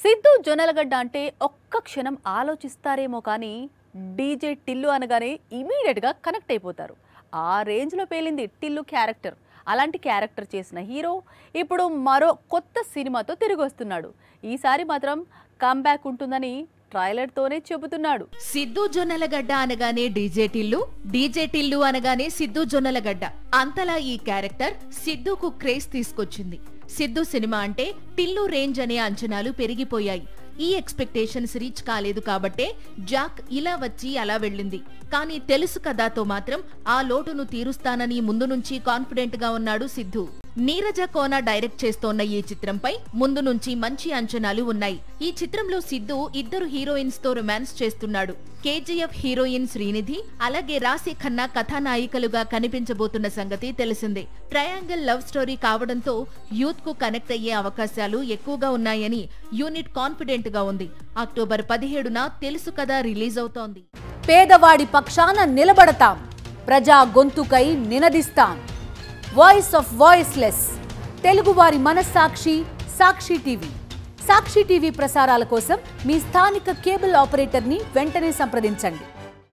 సిద్ధు జొన్నలగడ్డ అంటే ఒక్క క్షణం ఆలోచిస్తారేమో కానీ డీజే టిల్లు అనగానే ఇమీడియట్గా కనెక్ట్ అయిపోతారు. ఆ రేంజ్లో పేలింది టిల్లు క్యారెక్టర్. అలాంటి క్యారెక్టర్ చేసిన హీరో ఇప్పుడు మరో కొత్త సినిమాతో తిరిగి వస్తున్నాడు. ఈసారి మాత్రం కమ్బ్యాక్ ఉంటుందని ట్రైలర్తోనే చెబుతున్నాడు. సిద్ధు జొన్నలగడ్డ అనగానే డీజే టిల్లు అనగానే సిద్ధు జొన్నలగడ్డ. అంతలా ఈ క్యారెక్టర్ సిద్ధుకు క్రేజ్ తీసుకొచ్చింది. సిద్ధు సినిమా అంటే టిల్లు రేంజ్ అనే అంచనాలు పెరిగిపోయాయి. ఈ ఎక్స్పెక్టేషన్స్ రీచ్ కాలేదు కాబట్టే జాక్ ఇలా వచ్చి అలా వెళ్ళింది. కానీ తెలుసు కథతో మాత్రం ఆ లోటును తీరుస్తానని ముందు నుంచి కాన్ఫిడెంట్ గా ఉన్నాడు సిద్ధు. నీరజ కోన డైరెక్ట్ చేస్తోన్న ఈ చిత్రంపై ముందు నుంచి మంచి అంచనాలు ఉన్నాయి. ఈ చిత్రంలో సిద్ధు ఇద్దరు హీరోయిన్స్ తో రొమాన్స్ చేస్తున్నాడు. కేజీఎఫ్ హీరోయిన్ శ్రీనిధి అలాగే రాశి ఖన్నా కథానాయికలుగా కనిపించబోతున్న సంగతి తెలిసిందే. ట్రయాంగిల్ లవ్ స్టోరీ కావడంతో యూత్ కు కనెక్ట్ అయ్యే అవకాశాలు ఎక్కువగా ఉన్నాయని యూనిట్ కాన్ఫిడెంట్ గా ఉంది. అక్టోబర్ 17న తెలుసు కదా రిలీజ్ అవుతోంది. పేదవాడి పక్షాన నిలబడతాం, ప్రజా గొంతుకై నినదిస్తాం. వాయిస్ ఆఫ్ వాయిస్లెస్, తెలుగువారి మనస్సాక్షి సాక్షి టీవీ. సాక్షి టీవీ ప్రసారాల కోసం మీ స్థానిక కేబుల్ ఆపరేటర్ని వెంటనే సంప్రదించండి.